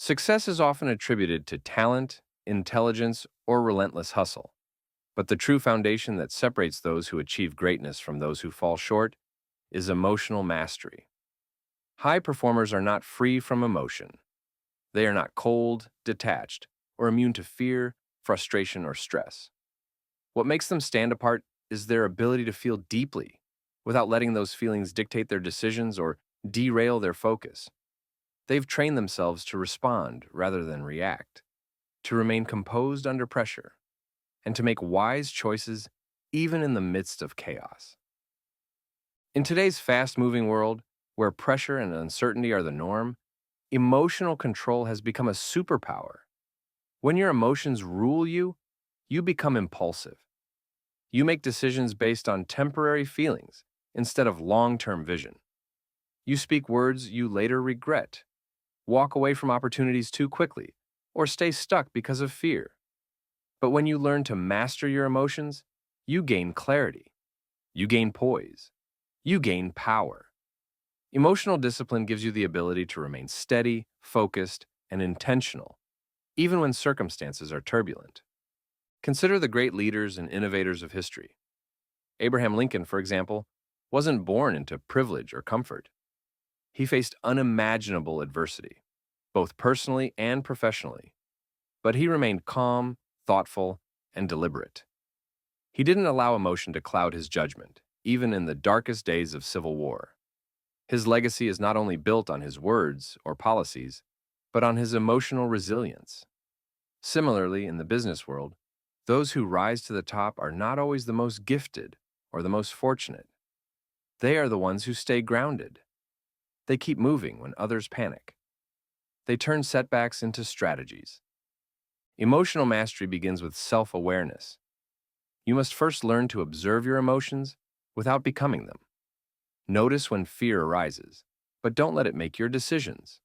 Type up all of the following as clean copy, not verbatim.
Success is often attributed to talent, intelligence, or relentless hustle. But the true foundation that separates those who achieve greatness from those who fall short is emotional mastery. High performers are not free from emotion. They are not cold, detached, or immune to fear, frustration, or stress. What makes them stand apart is their ability to feel deeply without letting those feelings dictate their decisions or derail their focus. They've trained themselves to respond rather than react, to remain composed under pressure, and to make wise choices even in the midst of chaos. In today's fast-moving world, where pressure and uncertainty are the norm, emotional control has become a superpower. When your emotions rule you, you become impulsive. You make decisions based on temporary feelings instead of long-term vision. You speak words you later regret, walk away from opportunities too quickly, or stay stuck because of fear. But when you learn to master your emotions, you gain clarity, you gain poise, you gain power. Emotional discipline gives you the ability to remain steady, focused, and intentional, even when circumstances are turbulent. Consider the great leaders and innovators of history. Abraham Lincoln, for example, wasn't born into privilege or comfort. He faced unimaginable adversity, both personally and professionally, but he remained calm, thoughtful, and deliberate. He didn't allow emotion to cloud his judgment, even in the darkest days of civil war. His legacy is not only built on his words or policies, but on his emotional resilience. Similarly, in the business world, those who rise to the top are not always the most gifted or the most fortunate. They are the ones who stay grounded. They keep moving when others panic. They turn setbacks into strategies. Emotional mastery begins with self-awareness. You must first learn to observe your emotions without becoming them. Notice when fear arises, but don't let it make your decisions.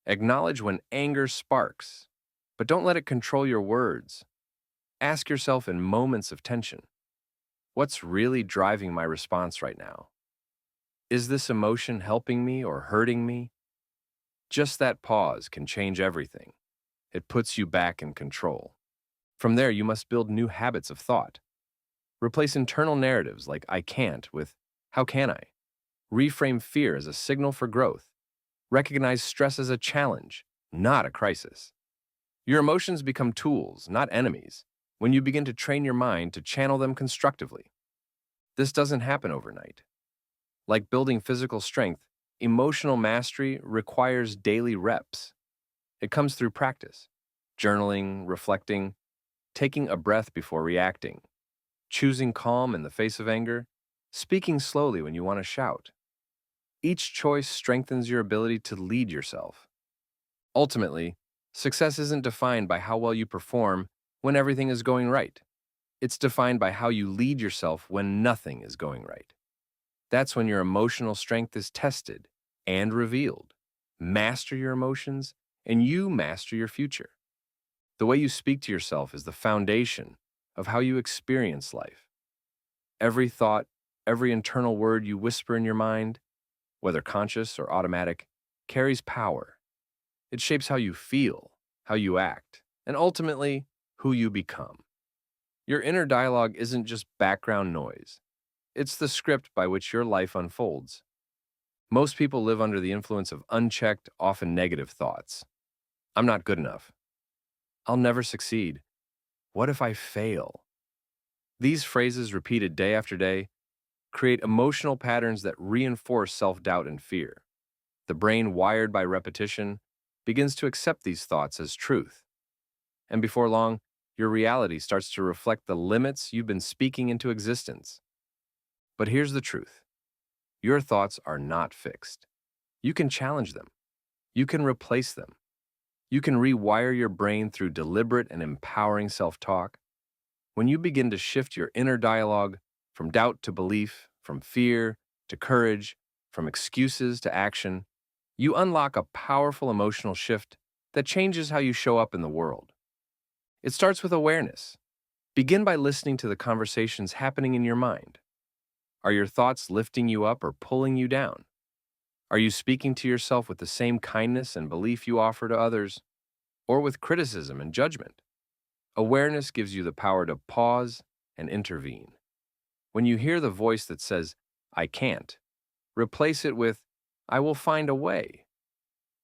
Acknowledge when anger sparks, but don't let it control your words. Ask yourself in moments of tension, what's really driving my response right now? Is this emotion helping me or hurting me? Just that pause can change everything. It puts you back in control. From there, you must build new habits of thought. Replace internal narratives like I can't with how can I? Reframe fear as a signal for growth. Recognize stress as a challenge, not a crisis. Your emotions become tools, not enemies, when you begin to train your mind to channel them constructively. This doesn't happen overnight. Like building physical strength, emotional mastery requires daily reps. It comes through practice, journaling, reflecting, taking a breath before reacting, choosing calm in the face of anger, speaking slowly when you want to shout. Each choice strengthens your ability to lead yourself. Ultimately, success isn't defined by how well you perform when everything is going right. It's defined by how you lead yourself when nothing is going right. That's when your emotional strength is tested and revealed. Master your emotions, and you master your future. The way you speak to yourself is the foundation of how you experience life. Every thought, every internal word you whisper in your mind, whether conscious or automatic, carries power. It shapes how you feel, how you act, and ultimately, who you become. Your inner dialogue isn't just background noise. It's the script by which your life unfolds. Most people live under the influence of unchecked, often negative thoughts. I'm not good enough. I'll never succeed. What if I fail? These phrases, repeated day after day, create emotional patterns that reinforce self-doubt and fear. The brain, wired by repetition, begins to accept these thoughts as truth. And before long, your reality starts to reflect the limits you've been speaking into existence. But here's the truth. Your thoughts are not fixed. You can challenge them. You can replace them. You can rewire your brain through deliberate and empowering self-talk. When you begin to shift your inner dialogue from doubt to belief, from fear to courage, from excuses to action, you unlock a powerful emotional shift that changes how you show up in the world. It starts with awareness. Begin by listening to the conversations happening in your mind. Are your thoughts lifting you up or pulling you down? Are you speaking to yourself with the same kindness and belief you offer to others, or with criticism and judgment? Awareness gives you the power to pause and intervene. When you hear the voice that says, I can't, replace it with, I will find a way.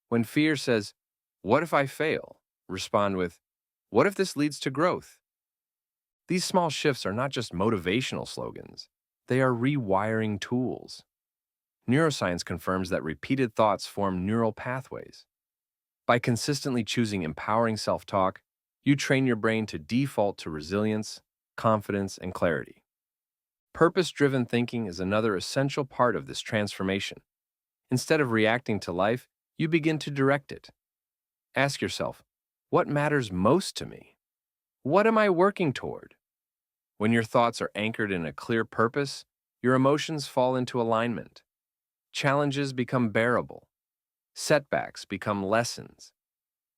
When fear says, what if I fail? Respond with, what if this leads to growth? These small shifts are not just motivational slogans, they are rewiring tools. Neuroscience confirms that repeated thoughts form neural pathways. By consistently choosing empowering self-talk, you train your brain to default to resilience, confidence, and clarity. Purpose-driven thinking is another essential part of this transformation. Instead of reacting to life, you begin to direct it. Ask yourself, what matters most to me? What am I working toward? When your thoughts are anchored in a clear purpose, your emotions fall into alignment. Challenges become bearable. Setbacks become lessons.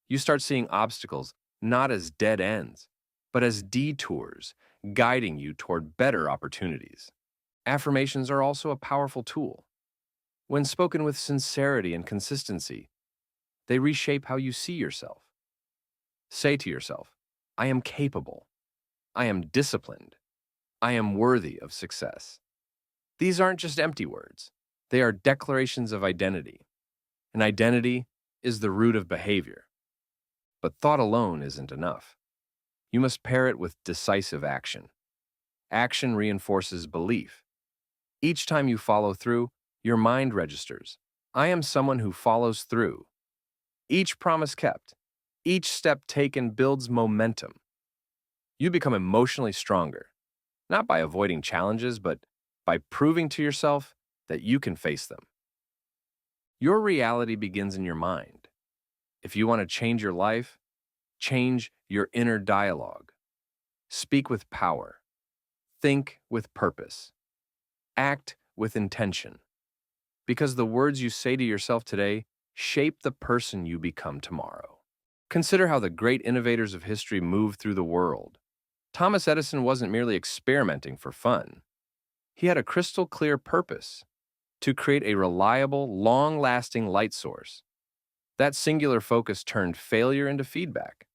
You start seeing obstacles not as dead ends, but as detours, guiding you toward better opportunities. Affirmations are also a powerful tool. When spoken with sincerity and consistency, they reshape how you see yourself. Say to yourself, I am capable. I am disciplined. I am worthy of success. These aren't just empty words. They are declarations of identity. And identity is the root of behavior. But thought alone isn't enough. You must pair it with decisive action. Action reinforces belief. Each time you follow through, your mind registers. I am someone who follows through. Each promise kept, each step taken builds momentum. You become emotionally stronger, not by avoiding challenges, but by proving to yourself that you can face them. Your reality begins in your mind. If you want to change your life, change your inner dialogue. Speak with power. Think with purpose. Act with intention. Because the words you say to yourself today shape the person you become tomorrow. Consider how the great innovators of history moved through the world. Thomas Edison wasn't merely experimenting for fun. He had a crystal clear purpose: to create a reliable, long-lasting light source. That singular focus turned failure into feedback.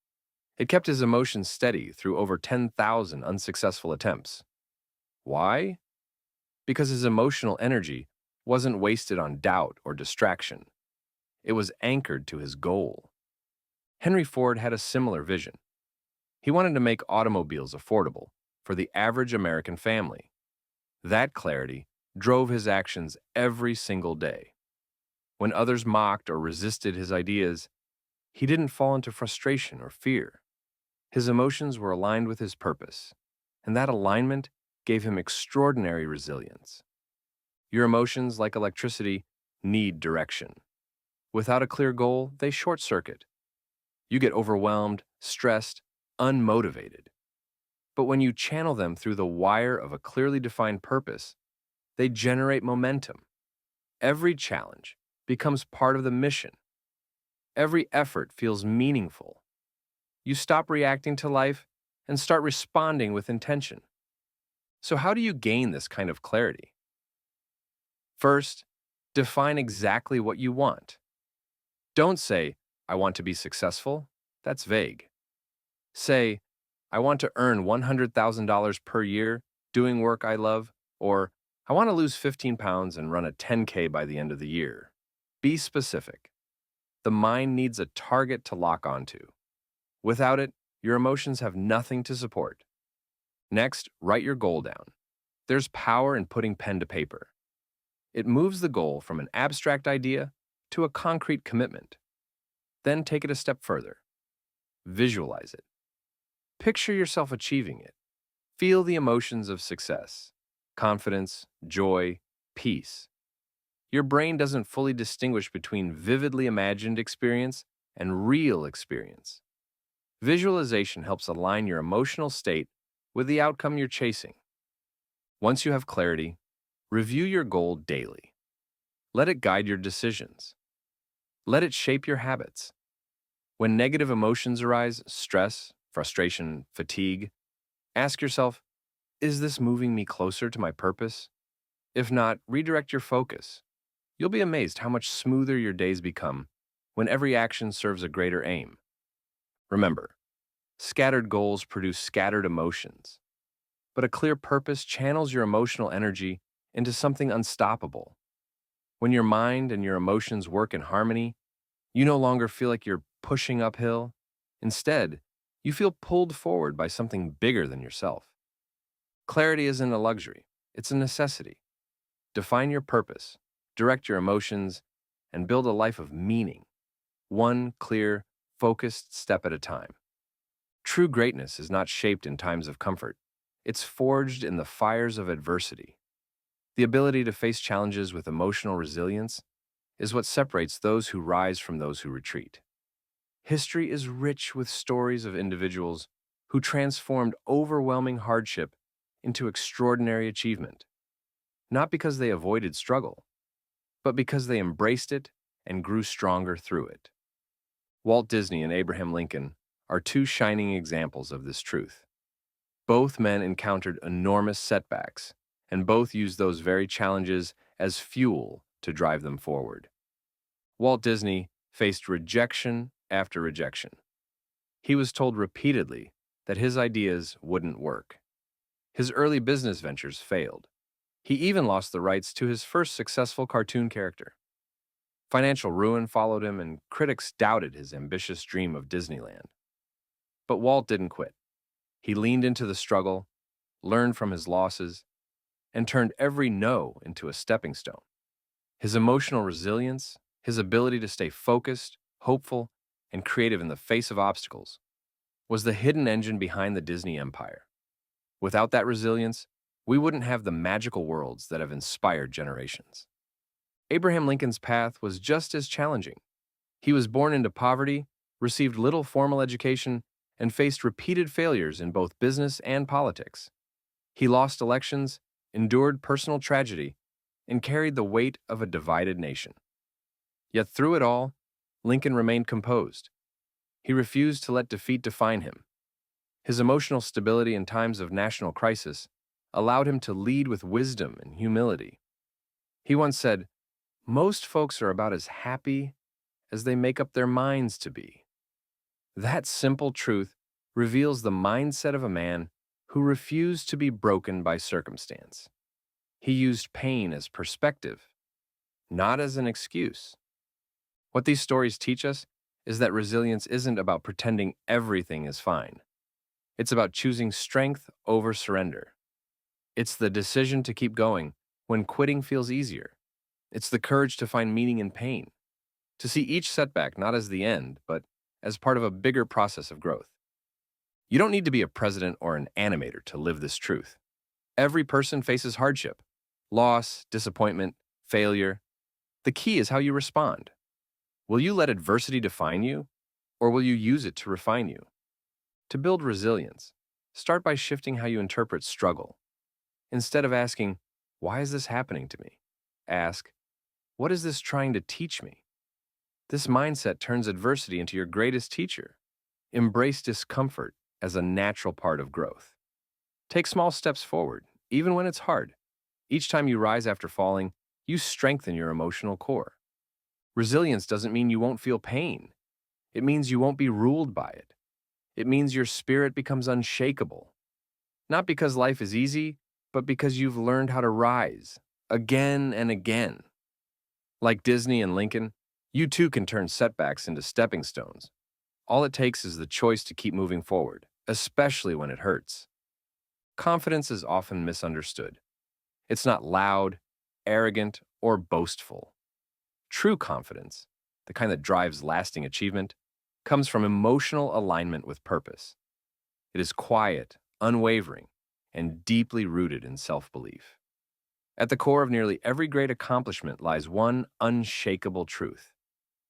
It kept his emotions steady through over 10,000 unsuccessful attempts. Why? Because his emotional energy wasn't wasted on doubt or distraction. It was anchored to his goal. Henry Ford had a similar vision. He wanted to make automobiles affordable for the average American family. That clarity drove his actions every single day. When others mocked or resisted his ideas, he didn't fall into frustration or fear. His emotions were aligned with his purpose, and that alignment gave him extraordinary resilience. Your emotions, like electricity, need direction. Without a clear goal, they short-circuit. You get overwhelmed, stressed, unmotivated. But when you channel them through the wire of a clearly defined purpose, they generate momentum. Every challenge becomes part of the mission. Every effort feels meaningful. You stop reacting to life and start responding with intention. So how do you gain this kind of clarity? First, define exactly what you want. Don't say, I want to be successful. That's vague. Say, I want to earn $100,000 per year doing work I love, or I want to lose 15 pounds and run a 10K by the end of the year. Be specific. The mind needs a target to lock onto. Without it, your emotions have nothing to support. Next, write your goal down. There's power in putting pen to paper. It moves the goal from an abstract idea to a concrete commitment. Then take it a step further. Visualize it. Picture yourself achieving it. Feel the emotions of success, confidence, joy, peace. Your brain doesn't fully distinguish between vividly imagined experience and real experience. Visualization helps align your emotional state with the outcome you're chasing. Once you have clarity, review your goal daily. Let it guide your decisions. Let it shape your habits. When negative emotions arise, stress, frustration, fatigue, ask yourself, is this moving me closer to my purpose? If not, redirect your focus. You'll be amazed how much smoother your days become when every action serves a greater aim. Remember, scattered goals produce scattered emotions, but a clear purpose channels your emotional energy into something unstoppable. When your mind and your emotions work in harmony, you no longer feel like you're pushing uphill. Instead, you feel pulled forward by something bigger than yourself. Clarity isn't a luxury, it's a necessity. Define your purpose, direct your emotions, and build a life of meaning, one clear, focused step at a time. True greatness is not shaped in times of comfort, it's forged in the fires of adversity. The ability to face challenges with emotional resilience is what separates those who rise from those who retreat. History is rich with stories of individuals who transformed overwhelming hardship into extraordinary achievement, not because they avoided struggle, but because they embraced it and grew stronger through it. Walt Disney and Abraham Lincoln are two shining examples of this truth. Both men encountered enormous setbacks, and both used those very challenges as fuel to drive them forward. Walt Disney faced rejection after rejection. He was told repeatedly that his ideas wouldn't work. His early business ventures failed. He even lost the rights to his first successful cartoon character. Financial ruin followed him, and critics doubted his ambitious dream of Disneyland. But Walt didn't quit. He leaned into the struggle, learned from his losses, and turned every no into a stepping stone. His emotional resilience, his ability to stay focused, hopeful, and creative in the face of obstacles, was the hidden engine behind the Disney empire. Without that resilience, we wouldn't have the magical worlds that have inspired generations. Abraham Lincoln's path was just as challenging. He was born into poverty, received little formal education, and faced repeated failures in both business and politics. He lost elections, endured personal tragedy, and carried the weight of a divided nation. Yet through it all, Lincoln remained composed. He refused to let defeat define him. His emotional stability in times of national crisis allowed him to lead with wisdom and humility. He once said, "Most folks are about as happy as they make up their minds to be." That simple truth reveals the mindset of a man who refused to be broken by circumstance. He used pain as perspective, not as an excuse. What these stories teach us is that resilience isn't about pretending everything is fine. It's about choosing strength over surrender. It's the decision to keep going when quitting feels easier. It's the courage to find meaning in pain, to see each setback not as the end, but as part of a bigger process of growth. You don't need to be a president or an animator to live this truth. Every person faces hardship, loss, disappointment, failure. The key is how you respond. Will you let adversity define you, or will you use it to refine you? To build resilience, start by shifting how you interpret struggle. Instead of asking, "Why is this happening to me?" ask, "What is this trying to teach me?" This mindset turns adversity into your greatest teacher. Embrace discomfort as a natural part of growth. Take small steps forward, even when it's hard. Each time you rise after falling, you strengthen your emotional core. Resilience doesn't mean you won't feel pain. It means you won't be ruled by it. It means your spirit becomes unshakable. Not because life is easy, but because you've learned how to rise again and again. Like Disney and Lincoln, you too can turn setbacks into stepping stones. All it takes is the choice to keep moving forward, especially when it hurts. Confidence is often misunderstood. It's not loud, arrogant, or boastful. True confidence, the kind that drives lasting achievement, comes from emotional alignment with purpose. It is quiet, unwavering, and deeply rooted in self-belief. At the core of nearly every great accomplishment lies one unshakable truth.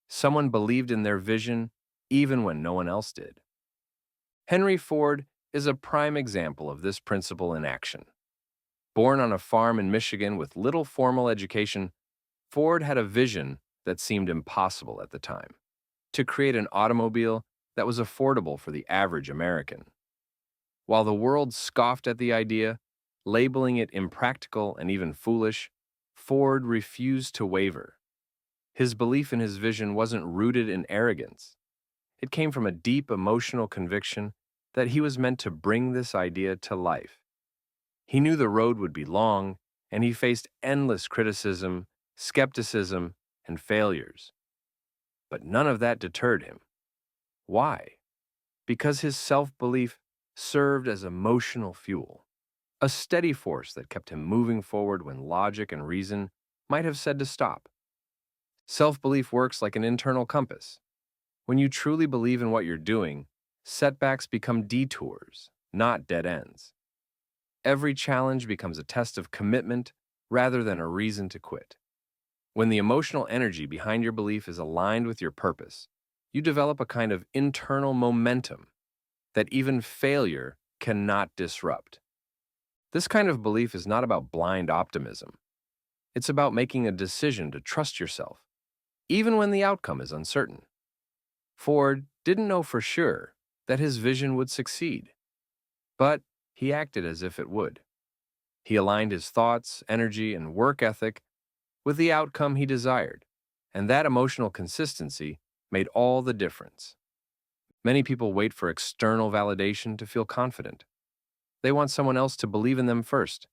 Someone believed in their vision even when no one else did. Henry Ford is a prime example of this principle in action. Born on a farm in Michigan with little formal education, Ford had a vision that seemed impossible at the time: to create an automobile that was affordable for the average American. While the world scoffed at the idea, labeling it impractical and even foolish, Ford refused to waver. His belief in his vision wasn't rooted in arrogance. It came from a deep emotional conviction that he was meant to bring this idea to life. He knew the road would be long, and he faced endless criticism, skepticism, and failures. But none of that deterred him. Why? Because his self-belief served as emotional fuel, a steady force that kept him moving forward when logic and reason might have said to stop. Self-belief works like an internal compass. When you truly believe in what you're doing, setbacks become detours, not dead ends. Every challenge becomes a test of commitment rather than a reason to quit. When the emotional energy behind your belief is aligned with your purpose, you develop a kind of internal momentum that even failure cannot disrupt. This kind of belief is not about blind optimism. It's about making a decision to trust yourself, even when the outcome is uncertain. Ford didn't know for sure that his vision would succeed, but he acted as if it would. He aligned his thoughts, energy, and work ethic with the outcome he desired, and that emotional consistency made all the difference. Many people wait for external validation to feel confident. They want someone else to believe in them first.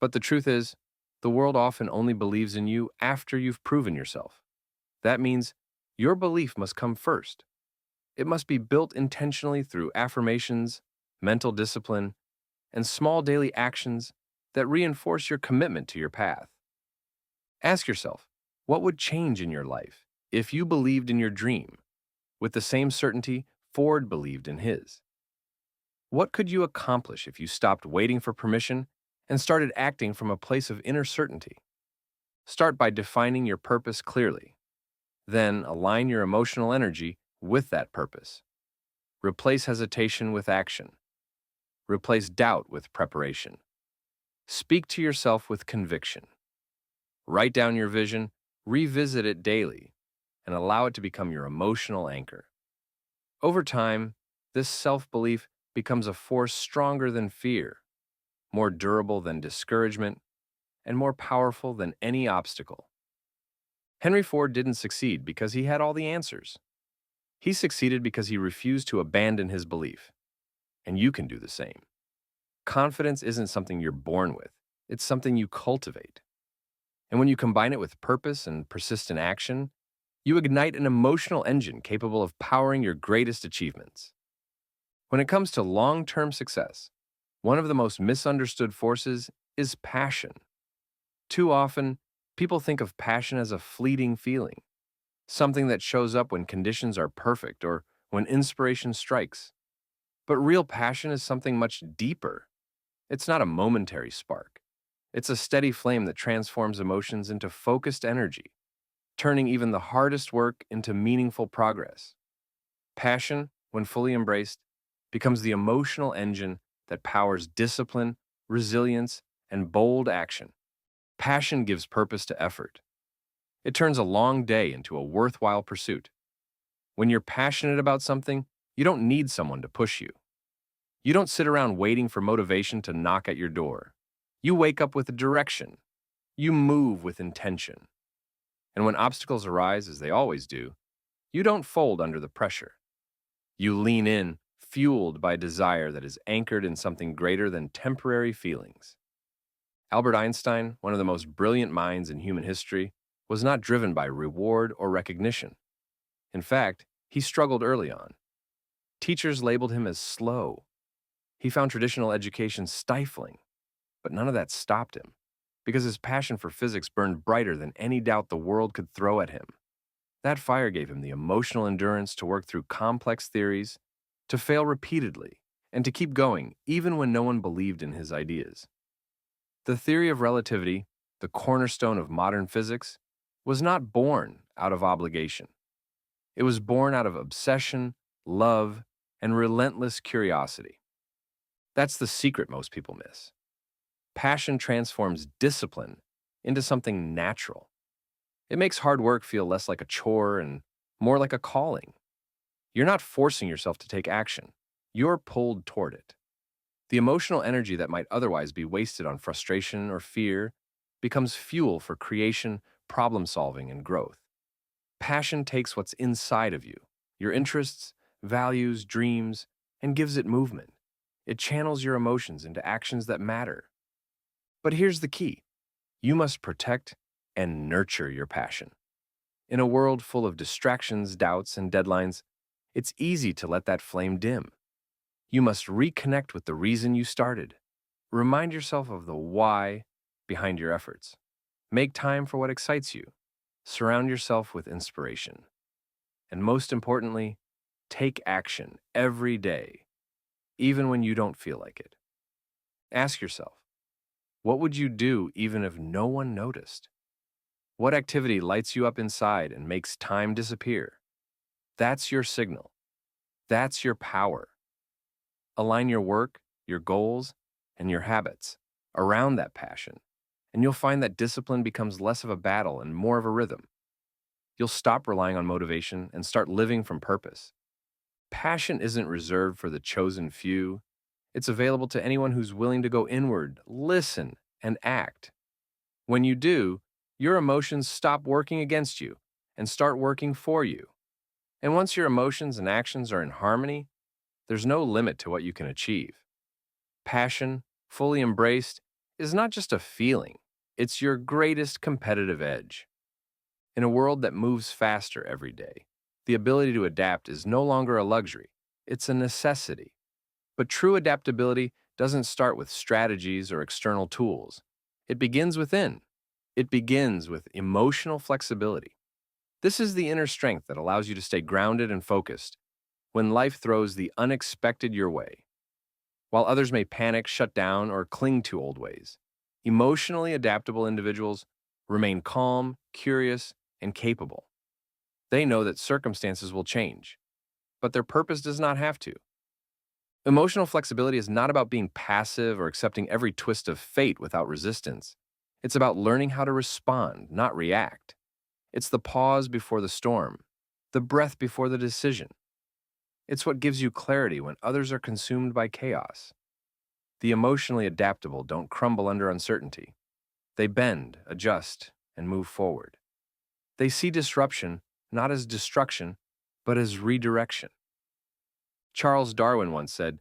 But the truth is, the world often only believes in you after you've proven yourself. That means your belief must come first. It must be built intentionally through affirmations, mental discipline, and small daily actions that reinforce your commitment to your path. Ask yourself, what would change in your life if you believed in your dream with the same certainty Ford believed in his? What could you accomplish if you stopped waiting for permission and started acting from a place of inner certainty? Start by defining your purpose clearly. Then align your emotional energy with that purpose. Replace hesitation with action. Replace doubt with preparation. Speak to yourself with conviction. Write down your vision, revisit it daily, and allow it to become your emotional anchor. Over time, this self-belief becomes a force stronger than fear, more durable than discouragement, and more powerful than any obstacle. Henry Ford didn't succeed because he had all the answers. He succeeded because he refused to abandon his belief. And you can do the same. Confidence isn't something you're born with. It's something you cultivate. And when you combine it with purpose and persistent action, you ignite an emotional engine capable of powering your greatest achievements. When it comes to long-term success, one of the most misunderstood forces is passion. Too often, people think of passion as a fleeting feeling, something that shows up when conditions are perfect or when inspiration strikes. But real passion is something much deeper. It's not a momentary spark. It's a steady flame that transforms emotions into focused energy, turning even the hardest work into meaningful progress. Passion, when fully embraced, becomes the emotional engine that powers discipline, resilience, and bold action. Passion gives purpose to effort. It turns a long day into a worthwhile pursuit. When you're passionate about something, you don't need someone to push you. You don't sit around waiting for motivation to knock at your door. You wake up with a direction. You move with intention. And when obstacles arise, as they always do, you don't fold under the pressure. You lean in, fueled by desire that is anchored in something greater than temporary feelings. Albert Einstein, one of the most brilliant minds in human history, was not driven by reward or recognition. In fact, he struggled early on. Teachers labeled him as slow. He found traditional education stifling, but none of that stopped him, because his passion for physics burned brighter than any doubt the world could throw at him. That fire gave him the emotional endurance to work through complex theories, to fail repeatedly, and to keep going even when no one believed in his ideas. The theory of relativity, the cornerstone of modern physics, was not born out of obligation. It was born out of obsession, love, and relentless curiosity. That's the secret most people miss. Passion transforms discipline into something natural. It makes hard work feel less like a chore and more like a calling. You're not forcing yourself to take action. You're pulled toward it. The emotional energy that might otherwise be wasted on frustration or fear becomes fuel for creation, problem solving, and growth. Passion takes what's inside of you, your interests, values, dreams, and gives it movement. It channels your emotions into actions that matter. But here's the key: you must protect and nurture your passion. In a world full of distractions, doubts, and deadlines, it's easy to let that flame dim. You must reconnect with the reason you started. Remind yourself of the why behind your efforts. Make time for what excites you. Surround yourself with inspiration. And most importantly, take action every day, even when you don't feel like it. Ask yourself, what would you do even if no one noticed? What activity lights you up inside and makes time disappear? That's your signal. That's your power. Align your work, your goals, and your habits around that passion, and you'll find that discipline becomes less of a battle and more of a rhythm. You'll stop relying on motivation and start living from purpose. Passion isn't reserved for the chosen few. It's available to anyone who's willing to go inward, listen, and act. When you do, your emotions stop working against you and start working for you. And once your emotions and actions are in harmony, there's no limit to what you can achieve. Passion, fully embraced, is not just a feeling, it's your greatest competitive edge. In a world that moves faster every day, the ability to adapt is no longer a luxury, it's a necessity. But true adaptability doesn't start with strategies or external tools. It begins within. It begins with emotional flexibility. This is the inner strength that allows you to stay grounded and focused when life throws the unexpected your way. While others may panic, shut down, or cling to old ways, emotionally adaptable individuals remain calm, curious, and capable. They know that circumstances will change, but their purpose does not have to. Emotional flexibility is not about being passive or accepting every twist of fate without resistance. It's about learning how to respond, not react. It's the pause before the storm, the breath before the decision. It's what gives you clarity when others are consumed by chaos. The emotionally adaptable don't crumble under uncertainty. They bend, adjust, and move forward. They see disruption not as destruction, but as redirection. Charles Darwin once said,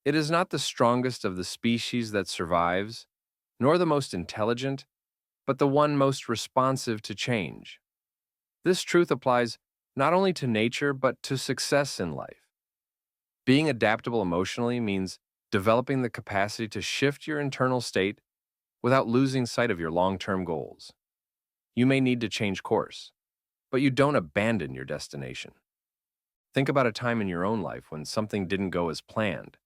"It is not the strongest of the species that survives, nor the most intelligent, but the one most responsive to change." This truth applies not only to nature, but to success in life. Being adaptable emotionally means developing the capacity to shift your internal state without losing sight of your long-term goals. You may need to change course, but you don't abandon your destination. Think about a time in your own life when something didn't go as planned: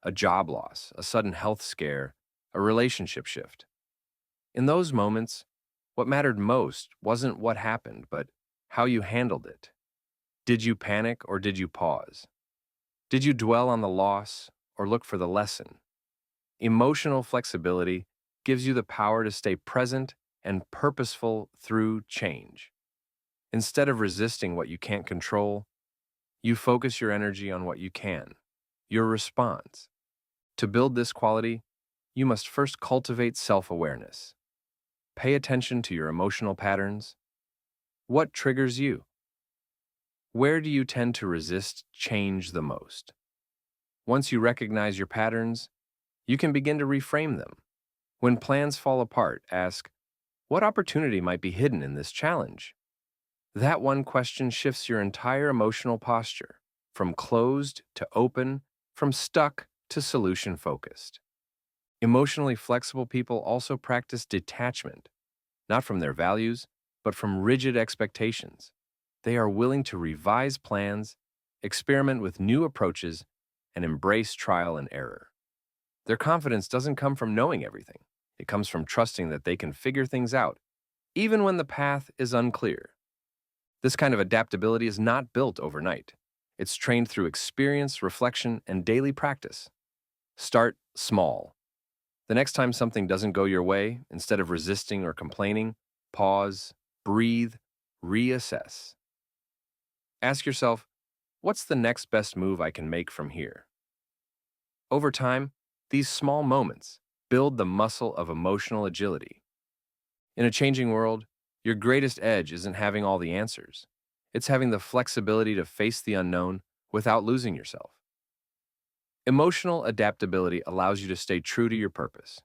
a job loss, a sudden health scare, a relationship shift. In those moments, what mattered most wasn't what happened, but how you handled it. Did you panic or did you pause? Did you dwell on the loss or look for the lesson? Emotional flexibility gives you the power to stay present and purposeful through change. Instead of resisting what you can't control, you focus your energy on what you can, your response. To build this quality, you must first cultivate self-awareness. Pay attention to your emotional patterns. What triggers you? Where do you tend to resist change the most? Once you recognize your patterns, you can begin to reframe them. When plans fall apart, ask, what opportunity might be hidden in this challenge? That one question shifts your entire emotional posture, from closed to open, from stuck to solution-focused. Emotionally flexible people also practice detachment, not from their values, but from rigid expectations. They are willing to revise plans, experiment with new approaches, and embrace trial and error. Their confidence doesn't come from knowing everything. It comes from trusting that they can figure things out, even when the path is unclear. This kind of adaptability is not built overnight. It's trained through experience, reflection, and daily practice. Start small. The next time something doesn't go your way, instead of resisting or complaining, pause, breathe, reassess. Ask yourself, what's the next best move I can make from here? Over time, these small moments build the muscle of emotional agility. In a changing world, your greatest edge isn't having all the answers. It's having the flexibility to face the unknown without losing yourself. Emotional adaptability allows you to stay true to your purpose,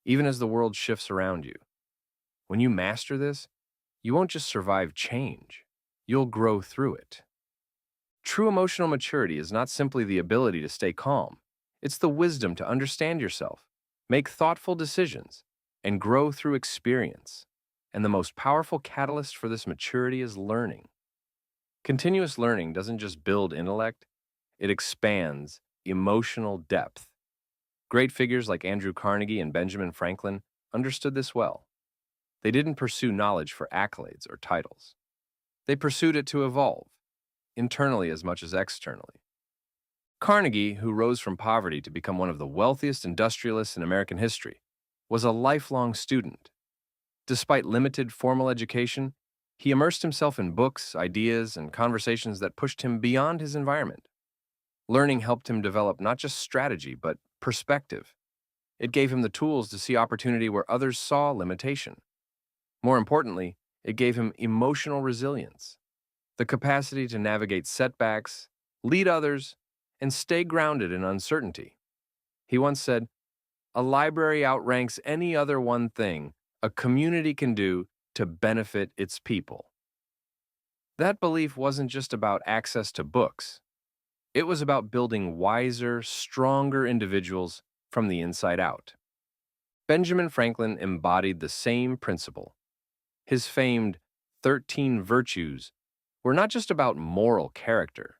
even as the world shifts around you. When you master this, you won't just survive change, you'll grow through it. True emotional maturity is not simply the ability to stay calm, it's the wisdom to understand yourself, make thoughtful decisions, and grow through experience. And the most powerful catalyst for this maturity is learning. Continuous learning doesn't just build intellect, it expands emotional depth. Great figures like Andrew Carnegie and Benjamin Franklin understood this well. They didn't pursue knowledge for accolades or titles. They pursued it to evolve, internally as much as externally. Carnegie, who rose from poverty to become one of the wealthiest industrialists in American history, was a lifelong student. Despite limited formal education, he immersed himself in books, ideas, and conversations that pushed him beyond his environment. Learning helped him develop not just strategy, but perspective. It gave him the tools to see opportunity where others saw limitation. More importantly, it gave him emotional resilience, the capacity to navigate setbacks, lead others, and stay grounded in uncertainty. He once said, "A library outranks any other one thing a community can do to benefit its people." That belief wasn't just about access to books. It was about building wiser, stronger individuals from the inside out. Benjamin Franklin embodied the same principle. His famed 13 virtues were not just about moral character.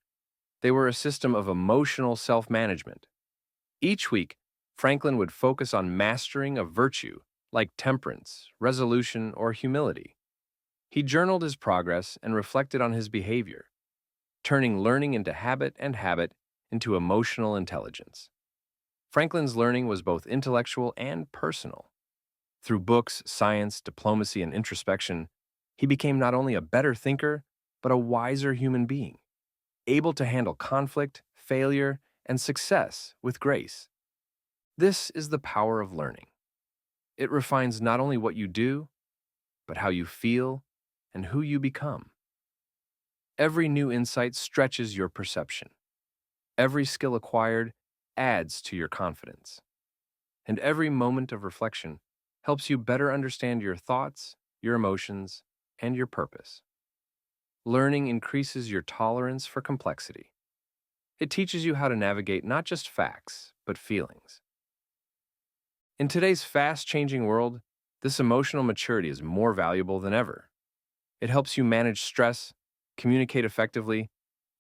They were a system of emotional self-management. Each week, Franklin would focus on mastering a virtue like temperance, resolution, or humility. He journaled his progress and reflected on his behavior, turning learning into habit and habit into emotional intelligence. Franklin's learning was both intellectual and personal. Through books, science, diplomacy, and introspection, he became not only a better thinker, but a wiser human being, able to handle conflict, failure, and success with grace. This is the power of learning. It refines not only what you do, but how you feel and who you become. Every new insight stretches your perception. Every skill acquired adds to your confidence. And every moment of reflection helps you better understand your thoughts, your emotions, and your purpose. Learning increases your tolerance for complexity. It teaches you how to navigate not just facts, but feelings. In today's fast-changing world, this emotional maturity is more valuable than ever. It helps you manage stress, communicate effectively,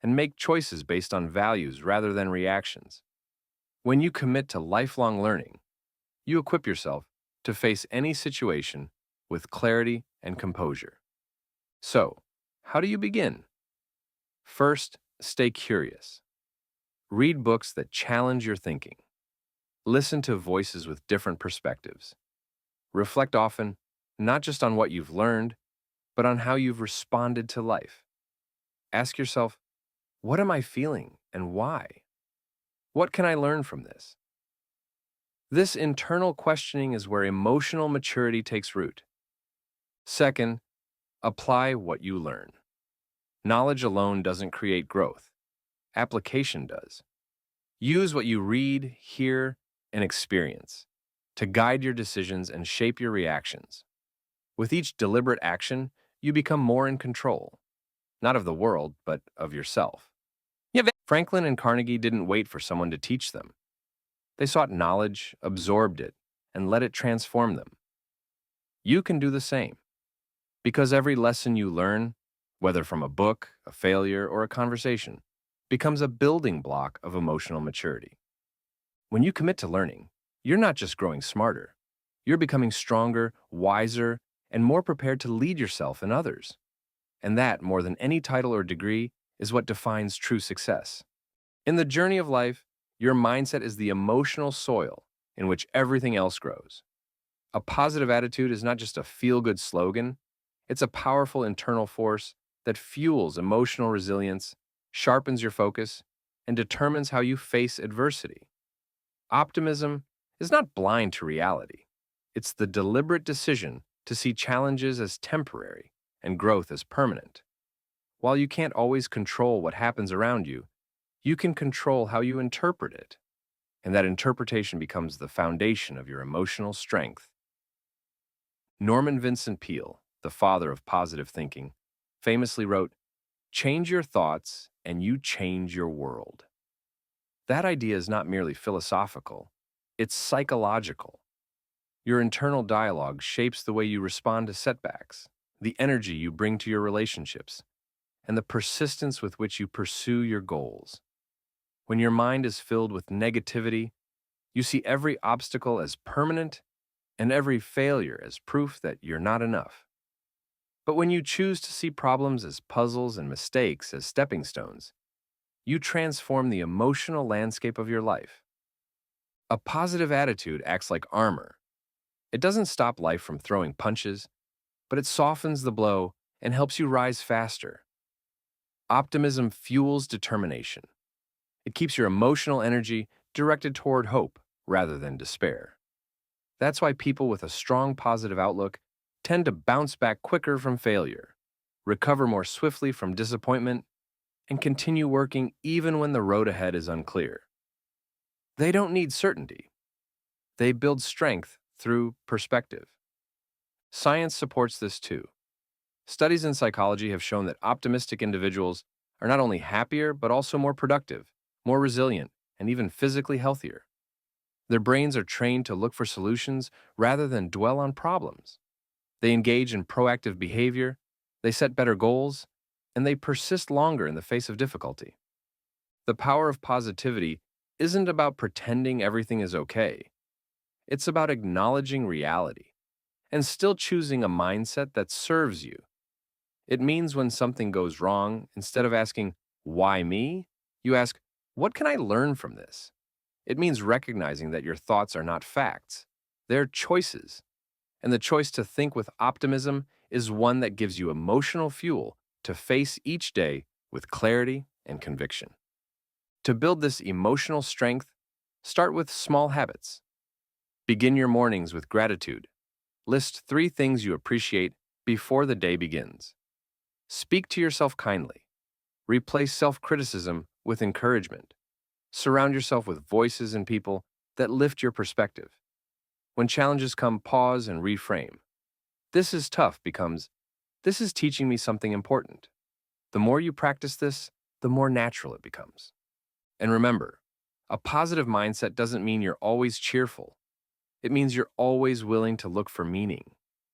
and make choices based on values rather than reactions. When you commit to lifelong learning, you equip yourself to face any situation with clarity and composure. So, how do you begin? First, stay curious. Read books that challenge your thinking. Listen to voices with different perspectives. Reflect often, not just on what you've learned, but on how you've responded to life. Ask yourself, what am I feeling and why? What can I learn from this? This internal questioning is where emotional maturity takes root. Second, apply what you learn. Knowledge alone doesn't create growth. Application does. Use what you read, hear, and experience to guide your decisions and shape your reactions. With each deliberate action, you become more in control, not of the world, but of yourself. Franklin and Carnegie didn't wait for someone to teach them. They sought knowledge, absorbed it, and let it transform them. You can do the same, because every lesson you learn, whether from a book, a failure, or a conversation, becomes a building block of emotional maturity. When you commit to learning, you're not just growing smarter, you're becoming stronger, wiser, and more prepared to lead yourself and others. And that, more than any title or degree, is what defines true success. In the journey of life, your mindset is the emotional soil in which everything else grows. A positive attitude is not just a feel-good slogan, it's a powerful internal force that fuels emotional resilience, sharpens your focus, and determines how you face adversity. Optimism is not blind to reality. It's the deliberate decision to see challenges as temporary and growth as permanent. While you can't always control what happens around you, you can control how you interpret it, and that interpretation becomes the foundation of your emotional strength. Norman Vincent Peale, the father of positive thinking, famously wrote, "Change your thoughts and you change your world." That idea is not merely philosophical, it's psychological. Your internal dialogue shapes the way you respond to setbacks, the energy you bring to your relationships, and the persistence with which you pursue your goals. When your mind is filled with negativity, you see every obstacle as permanent and every failure as proof that you're not enough. But when you choose to see problems as puzzles and mistakes as stepping stones, you transform the emotional landscape of your life. A positive attitude acts like armor. It doesn't stop life from throwing punches, but it softens the blow and helps you rise faster. Optimism fuels determination. It keeps your emotional energy directed toward hope rather than despair. That's why people with a strong positive outlook tend to bounce back quicker from failure, recover more swiftly from disappointment, and continue working even when the road ahead is unclear. They don't need certainty. They build strength through perspective. Science supports this too. Studies in psychology have shown that optimistic individuals are not only happier, but also more productive, more resilient, and even physically healthier. Their brains are trained to look for solutions rather than dwell on problems. They engage in proactive behavior, they set better goals, and they persist longer in the face of difficulty. The power of positivity isn't about pretending everything is okay. It's about acknowledging reality and still choosing a mindset that serves you. It means when something goes wrong, instead of asking, "Why me?" you ask, "What can I learn from this?" It means recognizing that your thoughts are not facts, they're choices. And the choice to think with optimism is one that gives you emotional fuel to face each day with clarity and conviction. To build this emotional strength, start with small habits. Begin your mornings with gratitude. List 3 things you appreciate before the day begins. Speak to yourself kindly. Replace self-criticism with encouragement. Surround yourself with voices and people that lift your perspective. When challenges come, pause and reframe. "This is tough" becomes, "This is teaching me something important." The more you practice this, the more natural it becomes. And remember, a positive mindset doesn't mean you're always cheerful. It means you're always willing to look for meaning,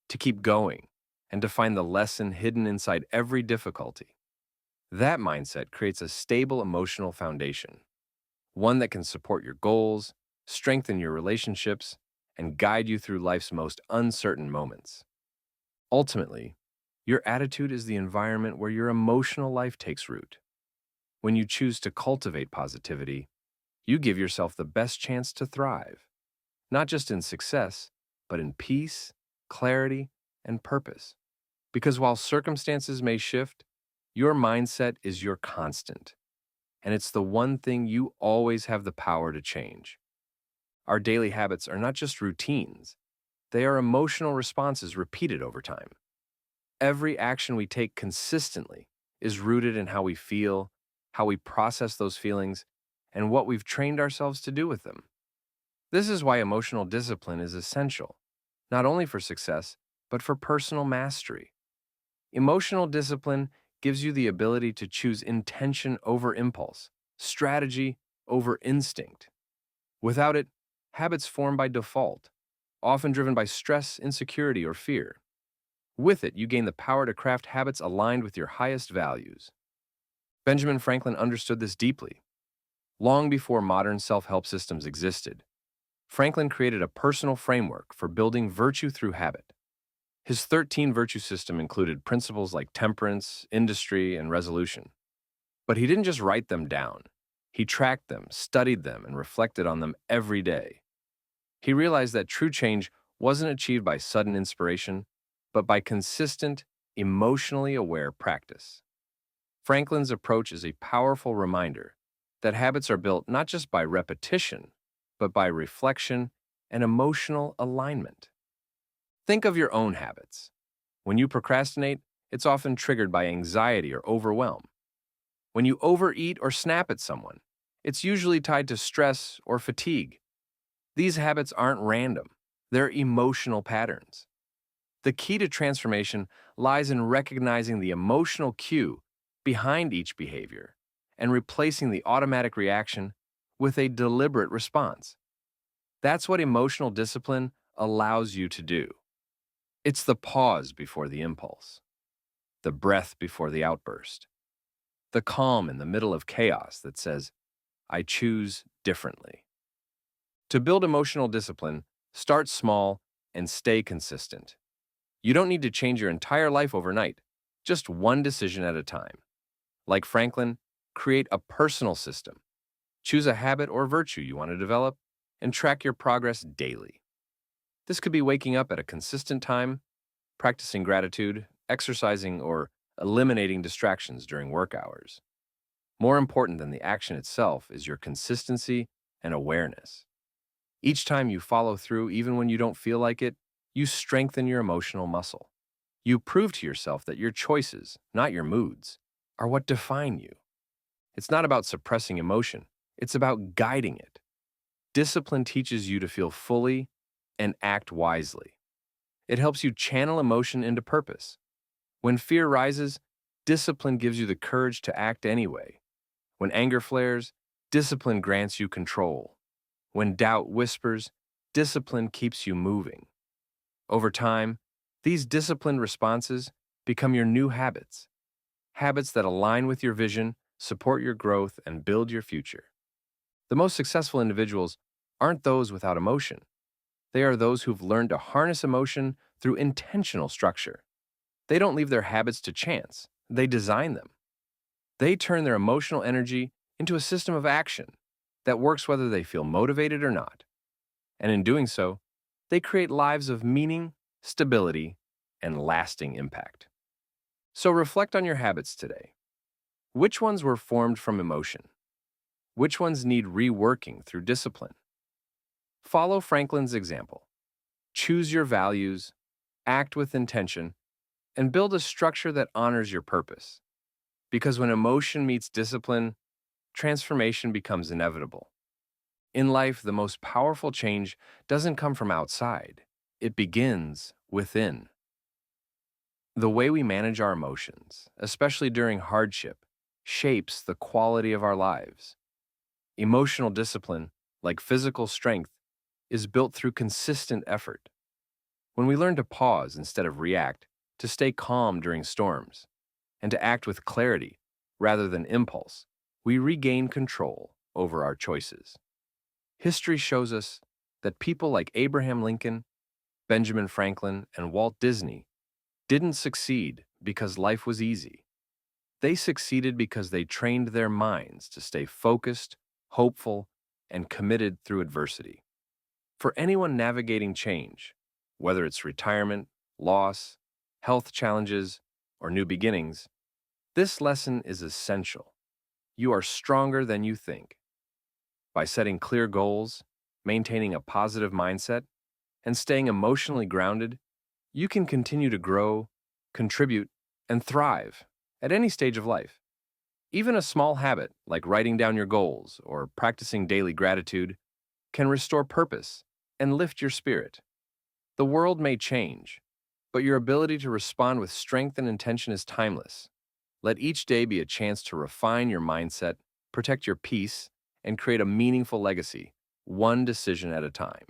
to keep going, and to find the lesson hidden inside every difficulty. That mindset creates a stable emotional foundation, one that can support your goals, strengthen your relationships, and guide you through life's most uncertain moments. Ultimately, your attitude is the environment where your emotional life takes root. When you choose to cultivate positivity, you give yourself the best chance to thrive, not just in success, but in peace, clarity, and purpose. Because while circumstances may shift, your mindset is your constant, and it's the one thing you always have the power to change. Our daily habits are not just routines, they are emotional responses repeated over time. Every action we take consistently is rooted in how we feel, how we process those feelings, and what we've trained ourselves to do with them. This is why emotional discipline is essential, not only for success, but for personal mastery. Emotional discipline gives you the ability to choose intention over impulse, strategy over instinct. Without it, habits form by default, often driven by stress, insecurity, or fear. With it, you gain the power to craft habits aligned with your highest values. Benjamin Franklin understood this deeply. Long before modern self-help systems existed, Franklin created a personal framework for building virtue through habit. His 13 virtue system included principles like temperance, industry, and resolution. But he didn't just write them down. He tracked them, studied them, and reflected on them every day. He realized that true change wasn't achieved by sudden inspiration, but by consistent, emotionally aware practice. Franklin's approach is a powerful reminder that habits are built not just by repetition, but by reflection and emotional alignment. Think of your own habits. When you procrastinate, it's often triggered by anxiety or overwhelm. When you overeat or snap at someone, it's usually tied to stress or fatigue. These habits aren't random, they're emotional patterns. The key to transformation lies in recognizing the emotional cue behind each behavior and replacing the automatic reaction with a deliberate response. That's what emotional discipline allows you to do. It's the pause before the impulse, the breath before the outburst, the calm in the middle of chaos that says, I choose differently. To build emotional discipline, start small and stay consistent. You don't need to change your entire life overnight, just one decision at a time. Like Franklin, create a personal system. Choose a habit or virtue you want to develop and track your progress daily. This could be waking up at a consistent time, practicing gratitude, exercising, or eliminating distractions during work hours. More important than the action itself is your consistency and awareness. Each time you follow through, even when you don't feel like it, you strengthen your emotional muscle. You prove to yourself that your choices, not your moods, are what define you. It's not about suppressing emotion, it's about guiding it. Discipline teaches you to feel fully and act wisely. It helps you channel emotion into purpose. When fear rises, discipline gives you the courage to act anyway. When anger flares, discipline grants you control. When doubt whispers, discipline keeps you moving. Over time, these disciplined responses become your new habits, habits that align with your vision, support your growth, and build your future. The most successful individuals aren't those without emotion. They are those who've learned to harness emotion through intentional structure. They don't leave their habits to chance, they design them. They turn their emotional energy into a system of action that works whether they feel motivated or not. And in doing so, they create lives of meaning, stability, and lasting impact. So reflect on your habits today. Which ones were formed from emotion? Which ones need reworking through discipline? Follow Franklin's example. Choose your values, act with intention, and build a structure that honors your purpose. Because when emotion meets discipline, transformation becomes inevitable. In life, the most powerful change doesn't come from outside, it begins within. The way we manage our emotions, especially during hardship, shapes the quality of our lives. Emotional discipline, like physical strength, is built through consistent effort. When we learn to pause instead of react, to stay calm during storms, and to act with clarity rather than impulse, we regain control over our choices. History shows us that people like Abraham Lincoln, Benjamin Franklin, and Walt Disney didn't succeed because life was easy. They succeeded because they trained their minds to stay focused, hopeful, and committed through adversity. For anyone navigating change, whether it's retirement, loss, health challenges, or new beginnings, this lesson is essential. You are stronger than you think. By setting clear goals, maintaining a positive mindset, and staying emotionally grounded, you can continue to grow, contribute, and thrive at any stage of life. Even a small habit like writing down your goals or practicing daily gratitude can restore purpose and lift your spirit. The world may change, but your ability to respond with strength and intention is timeless. Let each day be a chance to refine your mindset, protect your peace, and create a meaningful legacy, one decision at a time.